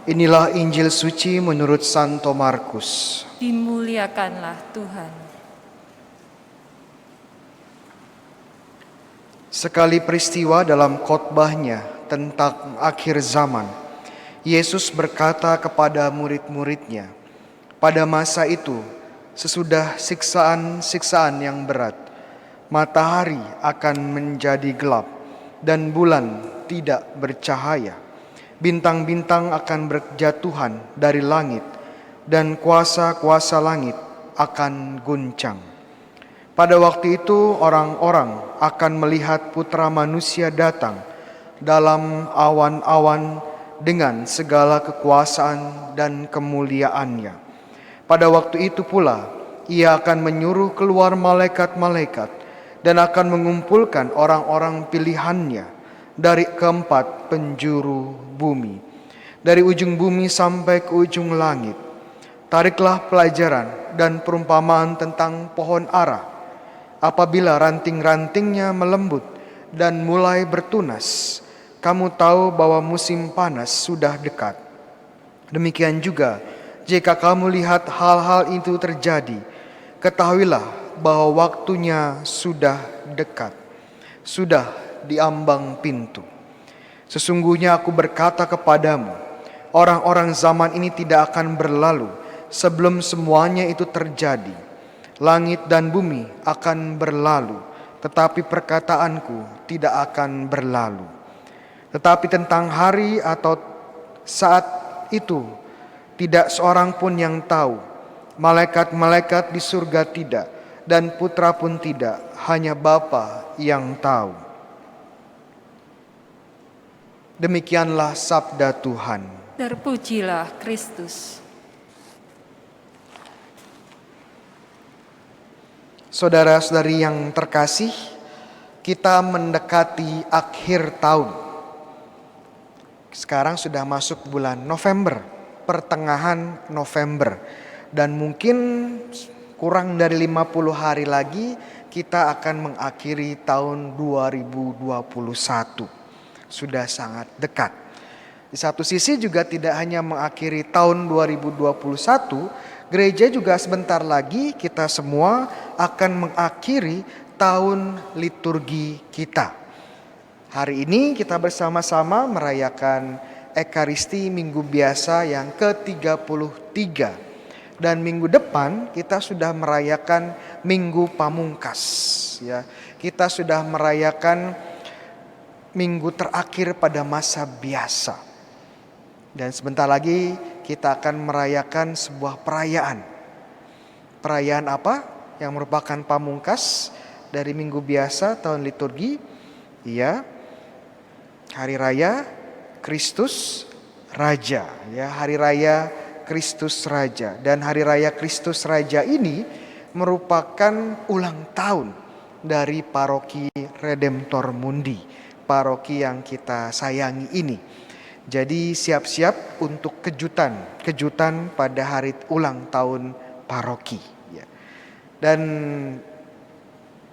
Inilah Injil suci menurut Santo Markus. Dimuliakanlah Tuhan. Sekali peristiwa dalam khotbahnya tentang akhir zaman, Yesus berkata kepada murid-muridnya, pada masa itu, sesudah siksaan-siksaan yang berat, matahari akan menjadi gelap dan bulan tidak bercahaya. Bintang-bintang akan berjatuhan dari langit dan kuasa-kuasa langit akan guncang. Pada waktu itu orang-orang akan melihat Putra Manusia datang dalam awan-awan dengan segala kekuasaan dan kemuliaannya. Pada waktu itu pula ia akan menyuruh keluar malaikat-malaikat dan akan mengumpulkan orang-orang pilihannya dari keempat penjuru bumi, dari ujung bumi sampai ke ujung langit. Tariklah pelajaran dan perumpamaan tentang pohon ara. Apabila ranting-rantingnya melembut dan mulai bertunas, kamu tahu bahwa musim panas sudah dekat. Demikian juga, jika kamu lihat hal-hal itu terjadi, ketahuilah bahwa waktunya sudah dekat, sudah di ambang pintu. Sesungguhnya aku berkata kepadamu, orang-orang zaman ini tidak akan berlalu sebelum semuanya itu terjadi. Langit dan bumi akan berlalu, tetapi perkataanku tidak akan berlalu. Tetapi tentang hari atau saat itu tidak seorang pun yang tahu, malaikat-malaikat di surga tidak, dan putra pun tidak, hanya Bapa yang tahu. Demikianlah sabda Tuhan. Terpujilah Kristus. Saudara-saudari yang terkasih, kita mendekati akhir tahun. Sekarang sudah masuk bulan November, pertengahan November. Dan mungkin kurang dari 50 hari lagi kita akan mengakhiri tahun 2021. Sudah sangat dekat. Di satu sisi juga tidak hanya mengakhiri tahun 2021, gereja juga sebentar lagi kita semua akan mengakhiri tahun liturgi kita. Hari ini kita bersama-sama merayakan Ekaristi Minggu Biasa yang ke-33. Dan minggu depan kita sudah merayakan Minggu Pamungkas. Ya, kita sudah merayakan minggu terakhir pada masa biasa. Dan sebentar lagi kita akan merayakan sebuah perayaan. Perayaan apa? Yang merupakan pamungkas dari minggu biasa tahun liturgi. Ya, Hari Raya Kristus Raja. Ya, Hari Raya Kristus Raja. Dan Hari Raya Kristus Raja ini merupakan ulang tahun dari Paroki Redemptor Mundi, paroki yang kita sayangi ini. Jadi siap-siap untuk kejutan pada hari ulang tahun paroki. Ya. Dan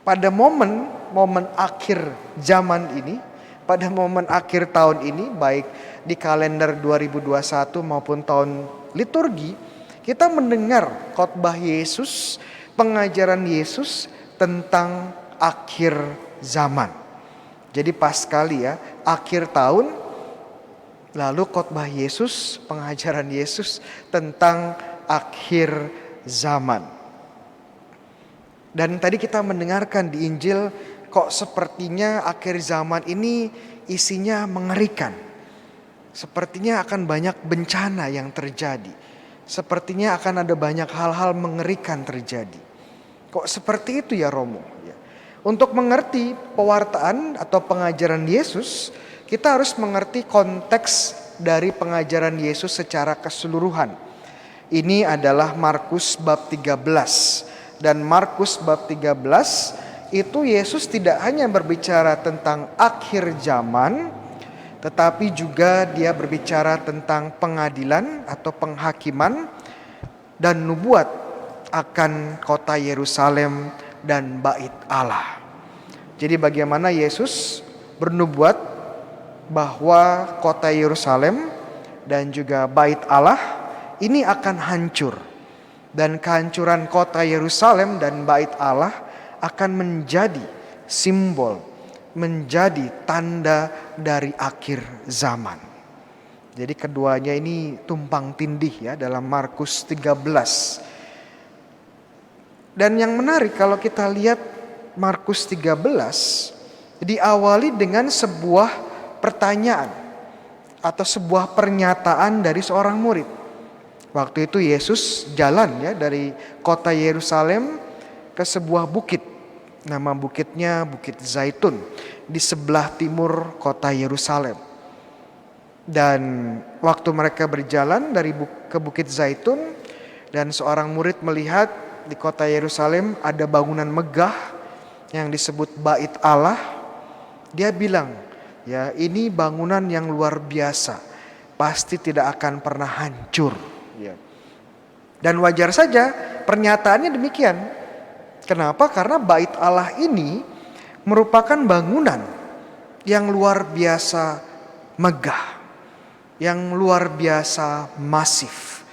pada momen akhir zaman ini, pada momen akhir tahun ini, baik di kalender 2021 maupun tahun liturgi, kita mendengar khotbah Yesus, pengajaran Yesus tentang akhir zaman. Jadi pas sekali ya, akhir tahun lalu khotbah Yesus, pengajaran Yesus tentang akhir zaman. Dan tadi kita mendengarkan di Injil, kok sepertinya akhir zaman ini isinya mengerikan. Sepertinya akan banyak bencana yang terjadi. Sepertinya akan ada banyak hal-hal mengerikan terjadi. Kok seperti itu ya Romo? Untuk mengerti pewartaan atau pengajaran Yesus, kita harus mengerti konteks dari pengajaran Yesus secara keseluruhan. Ini adalah Markus bab 13. Dan Markus bab 13 itu Yesus tidak hanya berbicara tentang akhir zaman, tetapi juga dia berbicara tentang pengadilan atau penghakiman dan nubuat akan kota Yerusalem dan bait Allah. Jadi bagaimana Yesus bernubuat bahwa kota Yerusalem dan juga bait Allah ini akan hancur. Dan kehancuran kota Yerusalem dan bait Allah akan menjadi simbol, menjadi tanda dari akhir zaman. Jadi keduanya ini tumpang tindih ya dalam Markus 13. Dan yang menarik kalau kita lihat Markus 13 diawali dengan sebuah pertanyaan atau sebuah pernyataan dari seorang murid. Waktu itu Yesus jalan ya dari kota Yerusalem ke sebuah bukit. Nama bukitnya Bukit Zaitun di sebelah timur kota Yerusalem. Dan waktu mereka berjalan ke Bukit Zaitun dan seorang murid melihat di kota Yerusalem ada bangunan megah yang disebut Bait Allah. Dia bilang, ya ini bangunan yang luar biasa, pasti tidak akan pernah hancur. Ya. Dan wajar saja pernyataannya demikian. Kenapa? Karena Bait Allah ini merupakan bangunan yang luar biasa megah, yang luar biasa masif.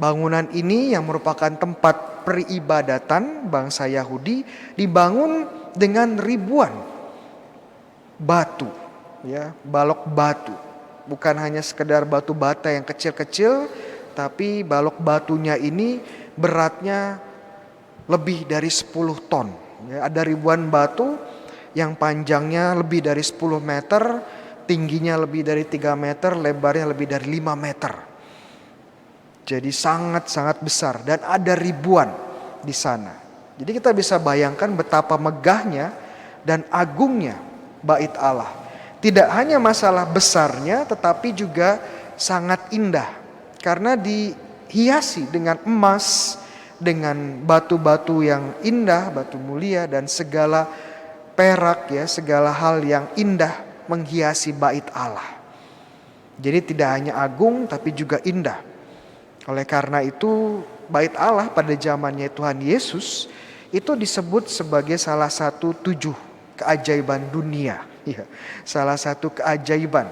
Bangunan ini yang merupakan tempat peribadatan bangsa Yahudi dibangun dengan ribuan batu, ya, balok batu. Bukan hanya sekedar batu bata yang kecil-kecil, tapi balok batunya ini beratnya lebih dari 10 ton. Ya, ada ribuan batu yang panjangnya lebih dari 10 meter, tingginya lebih dari 3 meter, lebarnya lebih dari 5 meter. Jadi sangat-sangat besar dan ada ribuan di sana. Jadi kita bisa bayangkan betapa megahnya dan agungnya Bait Allah. Tidak hanya masalah besarnya tetapi juga sangat indah. Karena dihiasi dengan emas, dengan batu-batu yang indah, batu mulia dan segala perak ya, segala hal yang indah menghiasi Bait Allah. Jadi tidak hanya agung tapi juga indah. Oleh karena itu Bait Allah pada zamannya Tuhan Yesus itu disebut sebagai salah satu 7 keajaiban dunia. Ya, salah satu keajaiban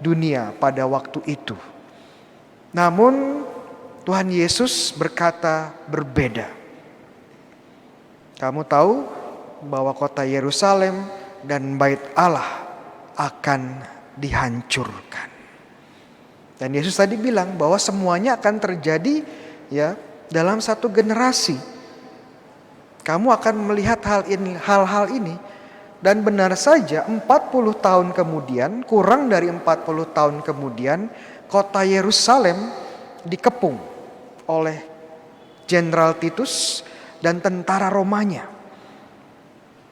dunia pada waktu itu. Namun Tuhan Yesus berkata berbeda. Kamu tahu bahwa kota Yerusalem dan Bait Allah akan dihancurkan. Dan Yesus tadi bilang bahwa semuanya akan terjadi ya dalam satu generasi. Kamu akan melihat hal-hal ini. Dan benar saja 40 tahun kemudian, kurang dari 40 tahun kemudian, kota Yerusalem dikepung oleh Jenderal Titus dan tentara Romanya.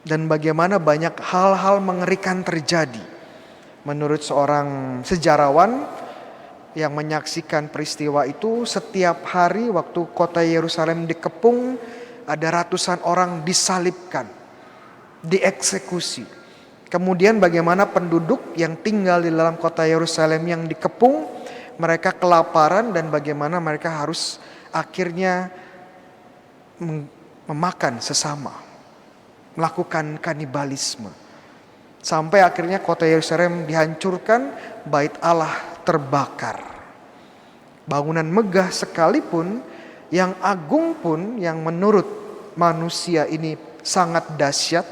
Dan bagaimana banyak hal-hal mengerikan terjadi. Menurut seorang sejarawan yang menyaksikan peristiwa itu, setiap hari waktu kota Yerusalem dikepung, ada ratusan orang disalibkan, dieksekusi. Kemudian bagaimana penduduk yang tinggal di dalam kota Yerusalem yang dikepung, mereka kelaparan dan bagaimana mereka harus akhirnya memakan sesama, melakukan kanibalisme. Sampai akhirnya kota Yerusalem dihancurkan, Bait Allah terbakar. Bangunan megah sekalipun, yang agung pun, yang menurut manusia ini sangat dahsyat,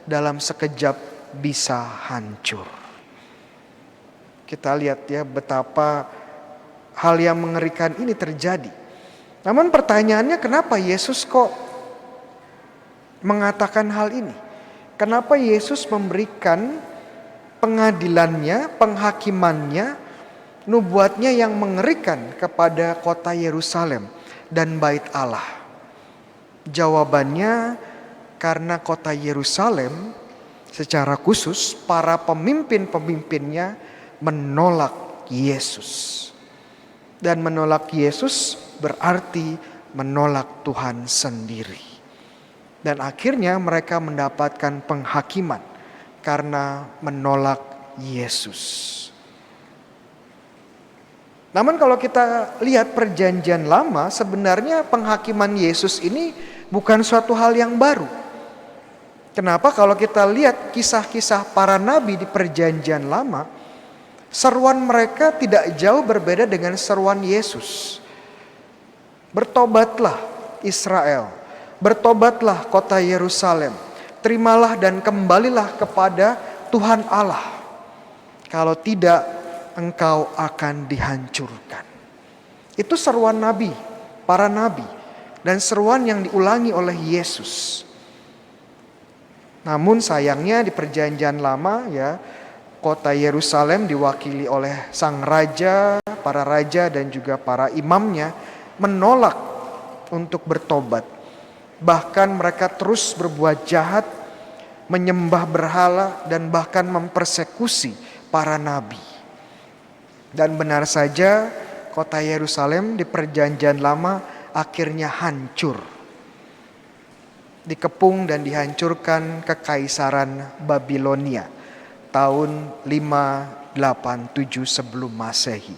dalam sekejap bisa hancur. Kita lihat ya betapa hal yang mengerikan ini terjadi. Namun pertanyaannya, kenapa Yesus kok mengatakan hal ini? Kenapa Yesus memberikan pengadilannya, penghakimannya, nubuatnya yang mengerikan kepada kota Yerusalem dan Bait Allah? Jawabannya, karena kota Yerusalem secara khusus para pemimpin-pemimpinnya menolak Yesus. Dan menolak Yesus berarti menolak Tuhan sendiri. Dan akhirnya mereka mendapatkan penghakiman karena menolak Yesus. Namun kalau kita lihat perjanjian lama, sebenarnya penghakiman Yesus ini bukan suatu hal yang baru. Kenapa? Kalau kita lihat kisah-kisah para nabi di perjanjian lama, Seruan mereka tidak jauh berbeda dengan seruan Yesus. Bertobatlah Israel, bertobatlah kota Yerusalem, terimalah dan kembalilah kepada Tuhan Allah. Kalau tidak, engkau akan dihancurkan. Itu seruan nabi, para nabi, dan seruan yang diulangi oleh Yesus. Namun sayangnya di perjanjian lama kota Yerusalem diwakili oleh sang raja, para raja dan juga para imamnya menolak untuk bertobat. Bahkan mereka terus berbuat jahat, menyembah berhala dan bahkan mempersekusi para nabi. Dan benar saja kota Yerusalem di perjanjian lama akhirnya hancur. Dikepung dan dihancurkan kekaisaran Babilonia tahun 587 sebelum Masehi.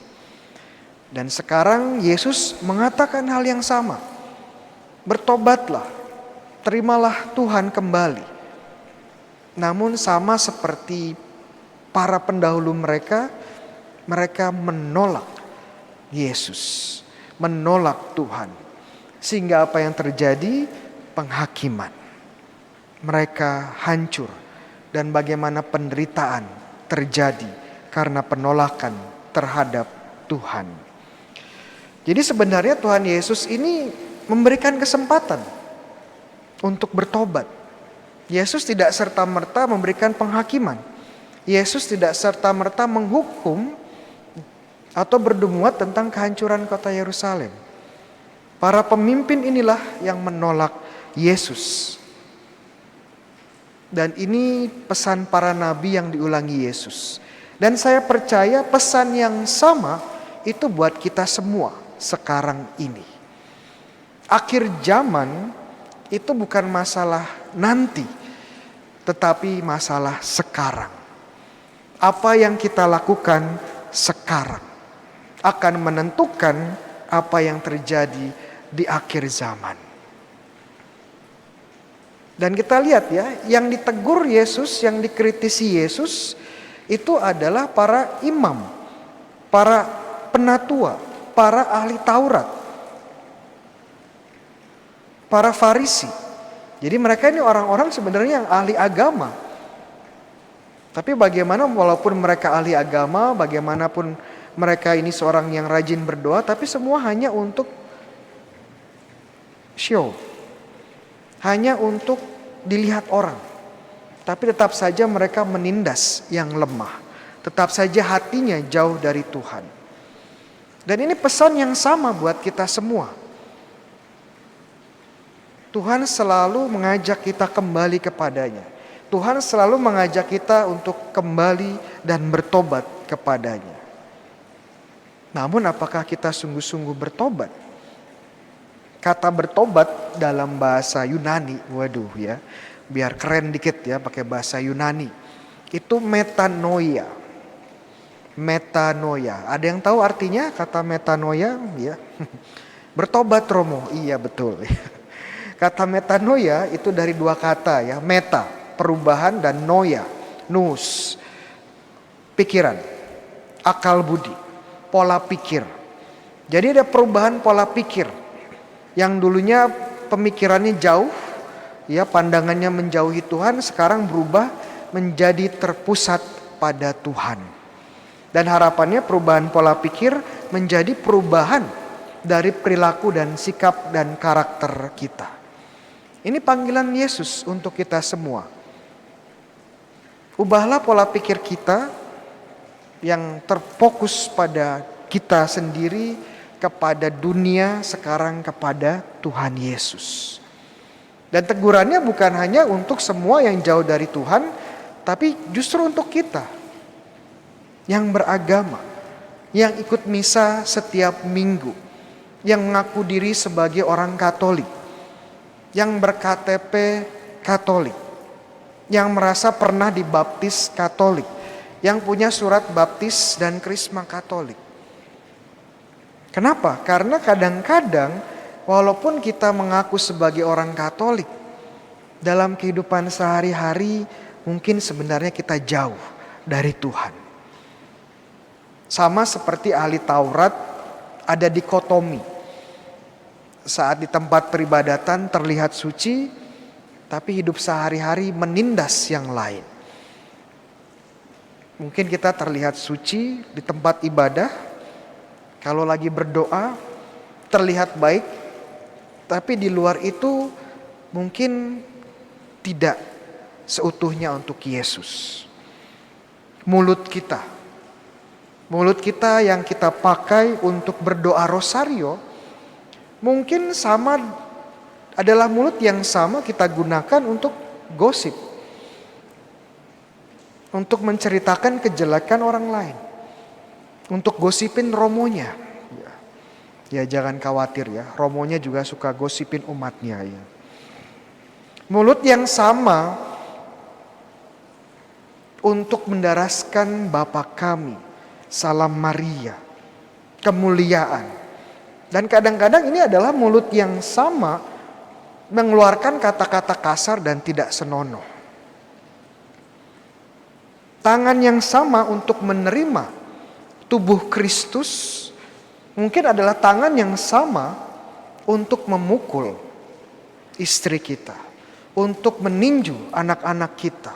Dan sekarang Yesus mengatakan hal yang sama. Bertobatlah, terimalah Tuhan kembali. Namun sama seperti para pendahulu mereka menolak Yesus, menolak Tuhan. Sehingga apa yang terjadi? Penghakiman. Mereka hancur dan bagaimana penderitaan terjadi karena penolakan terhadap Tuhan. Jadi sebenarnya Tuhan Yesus ini memberikan kesempatan untuk bertobat. Yesus tidak serta-merta memberikan penghakiman. Yesus tidak serta-merta menghukum atau berdemuat tentang kehancuran kota Yerusalem. Para pemimpin inilah yang menolak Yesus. Dan ini pesan para nabi yang diulangi Yesus. Dan saya percaya pesan yang sama itu buat kita semua sekarang ini. Akhir zaman itu bukan masalah nanti, tetapi masalah sekarang. Apa yang kita lakukan sekarang akan menentukan apa yang terjadi di akhir zaman. Dan kita lihat yang ditegur Yesus, yang dikritisi Yesus itu adalah para imam, para penatua, para ahli Taurat, para Farisi. Jadi mereka ini orang-orang sebenarnya yang ahli agama. Tapi bagaimana walaupun mereka ahli agama, bagaimanapun mereka ini seorang yang rajin berdoa, tapi semua hanya untuk show. Hanya untuk dilihat orang. Tapi tetap saja mereka menindas yang lemah. Tetap saja hatinya jauh dari Tuhan. Dan ini pesan yang sama buat kita semua. Tuhan selalu mengajak kita kembali kepadanya. Tuhan selalu mengajak kita untuk kembali dan bertobat kepadanya. Namun apakah kita sungguh-sungguh bertobat? Kata bertobat dalam bahasa Yunani, biar keren dikit pakai bahasa Yunani. Itu metanoia. Metanoia. Ada yang tahu artinya kata metanoia? Bertobat Romo. Iya betul. Kata metanoia itu dari dua kata meta, perubahan, dan noia, nous, pikiran, akal budi, pola pikir. Jadi ada perubahan pola pikir. Yang dulunya pemikirannya jauh, pandangannya menjauhi Tuhan, sekarang berubah menjadi terpusat pada Tuhan. Dan harapannya perubahan pola pikir menjadi perubahan dari perilaku dan sikap dan karakter kita. Ini panggilan Yesus untuk kita semua. Ubahlah pola pikir kita yang terfokus pada kita sendiri, kepada dunia, sekarang kepada Tuhan Yesus. Dan tegurannya bukan hanya untuk semua yang jauh dari Tuhan, tapi justru untuk kita yang beragama, yang ikut misa setiap minggu, yang mengaku diri sebagai orang Katolik, yang ber-KTP Katolik, yang merasa pernah dibaptis Katolik, yang punya surat baptis dan krisma Katolik. Kenapa? Karena kadang-kadang walaupun kita mengaku sebagai orang Katolik, dalam kehidupan sehari-hari mungkin sebenarnya kita jauh dari Tuhan. Sama seperti ahli Taurat, ada dikotomi. Saat di tempat peribadatan terlihat suci, tapi hidup sehari-hari menindas yang lain. Mungkin kita terlihat suci di tempat ibadah, kalau lagi berdoa terlihat baik, tapi di luar itu mungkin tidak seutuhnya untuk Yesus. Mulut kita yang kita pakai untuk berdoa rosario, mungkin adalah mulut yang sama kita gunakan untuk gosip, untuk menceritakan kejelekan orang lain, untuk gosipin romonya. Ya jangan khawatir ya, romonya juga suka gosipin umatnya ya. Mulut yang sama untuk mendaraskan Bapa kami, Salam Maria, kemuliaan. Dan kadang-kadang ini adalah mulut yang sama mengeluarkan kata-kata kasar dan tidak senonoh. Tangan yang sama untuk menerima tubuh Kristus mungkin adalah tangan yang sama untuk memukul istri kita, untuk meninju anak-anak kita.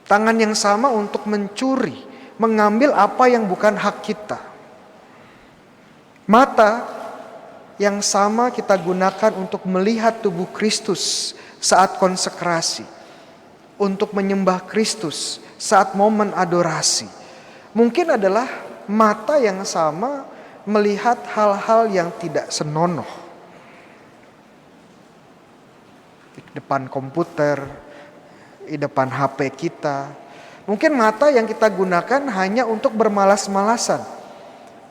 Tangan yang sama untuk mencuri, mengambil apa yang bukan hak kita. Mata yang sama kita gunakan untuk melihat tubuh Kristus saat konsekrasi, untuk menyembah Kristus saat momen adorasi. Mungkin adalah mata yang sama melihat hal-hal yang tidak senonoh. Di depan komputer, di depan HP kita. Mungkin mata yang kita gunakan hanya untuk bermalas-malasan.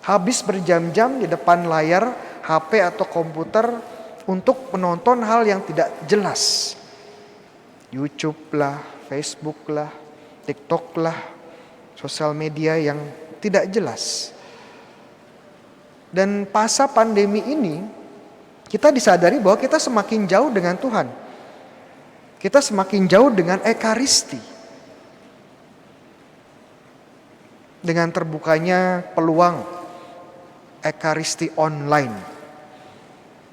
Habis berjam-jam di depan layar HP atau komputer untuk menonton hal yang tidak jelas. YouTube lah, Facebook lah, TikTok lah, sosial media yang tidak jelas. Dan pasca pandemi ini kita disadari bahwa kita semakin jauh dengan Tuhan. Kita semakin jauh dengan Ekaristi. Dengan terbukanya peluang Ekaristi online.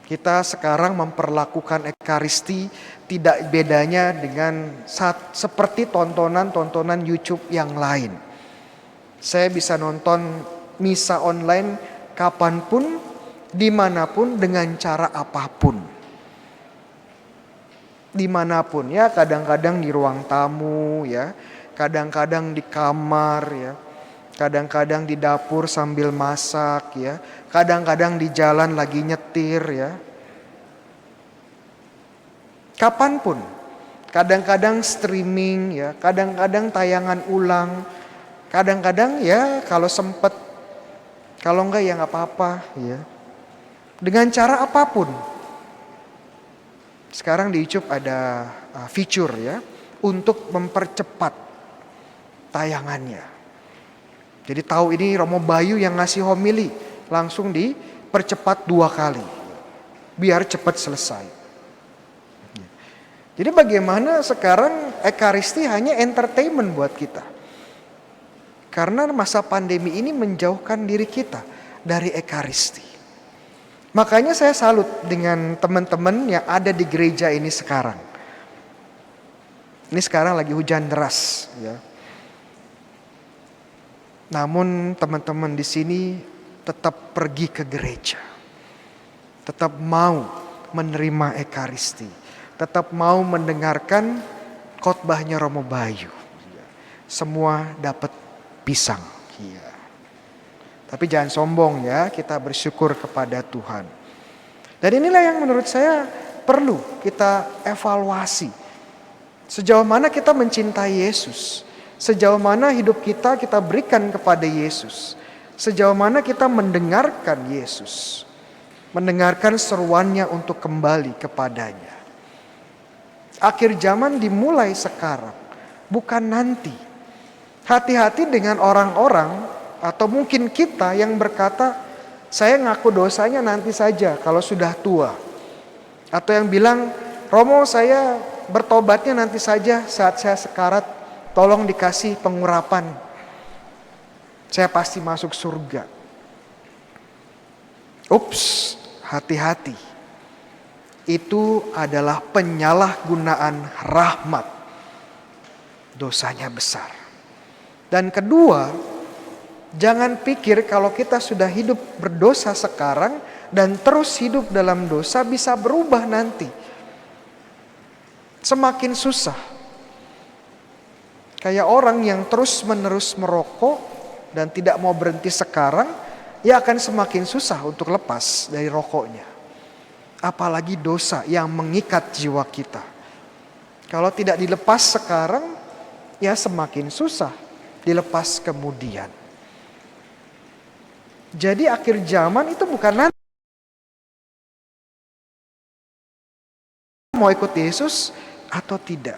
Kita sekarang memperlakukan Ekaristi tidak bedanya dengan seperti tontonan-tontonan YouTube yang lain. Saya bisa nonton misa online kapanpun, dimanapun, dengan cara apapun. Dimanapun ya, kadang-kadang di ruang tamu ya, kadang-kadang di kamar ya, kadang-kadang di dapur sambil masak ya, kadang-kadang di jalan lagi nyetir ya. Kapanpun, kadang-kadang streaming ya, kadang-kadang tayangan ulang, kadang-kadang ya kalau sempet, kalau enggak ya nggak apa-apa ya. Dengan cara apapun. Sekarang di YouTube ada fitur ya untuk mempercepat tayangannya. Jadi tahu ini Romo Bayu yang ngasih homili, langsung dipercepat 2 kali. Biar cepat selesai. Jadi bagaimana sekarang Ekaristi hanya entertainment buat kita. Karena masa pandemi ini menjauhkan diri kita dari Ekaristi. Makanya saya salut dengan teman-teman yang ada di gereja ini sekarang. Ini sekarang lagi hujan deras ya. Namun teman-teman di sini tetap pergi ke gereja. Tetap mau menerima Ekaristi. Tetap mau mendengarkan khotbahnya Romo Bayu. Semua dapat pisang. Ya. Tapi jangan sombong ya, kita bersyukur kepada Tuhan. Dan inilah yang menurut saya perlu kita evaluasi. Sejauh mana kita mencintai Yesus. Sejauh mana hidup kita berikan kepada Yesus. Sejauh mana kita mendengarkan Yesus. Mendengarkan seruannya untuk kembali kepadanya. Akhir zaman dimulai sekarang, bukan nanti. Hati-hati dengan orang-orang atau mungkin kita yang berkata, saya ngaku dosanya nanti saja kalau sudah tua. Atau yang bilang, Romo saya bertobatnya nanti saja saat saya sekarat, tolong dikasih pengurapan. Saya pasti masuk surga. Ups, hati-hati. Itu adalah penyalahgunaan rahmat. Dosanya besar. Dan kedua, jangan pikir kalau kita sudah hidup berdosa sekarang dan terus hidup dalam dosa bisa berubah nanti. Semakin susah. Kayak orang yang terus-menerus merokok dan tidak mau berhenti sekarang, ya akan semakin susah untuk lepas dari rokoknya. Apalagi dosa yang mengikat jiwa kita. Kalau tidak dilepas sekarang, ya semakin susah dilepas kemudian. Jadi akhir zaman itu bukan nanti mau ikut Yesus atau tidak.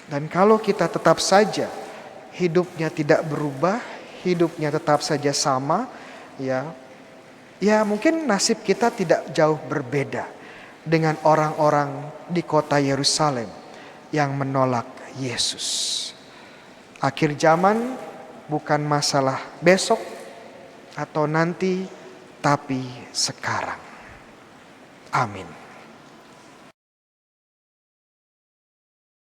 Dan kalau kita tetap saja hidupnya tidak berubah, hidupnya tetap saja sama, ya mungkin nasib kita tidak jauh berbeda dengan orang-orang di kota Yerusalem yang menolak Yesus. Akhir zaman bukan masalah besok atau nanti, tapi sekarang. Amin.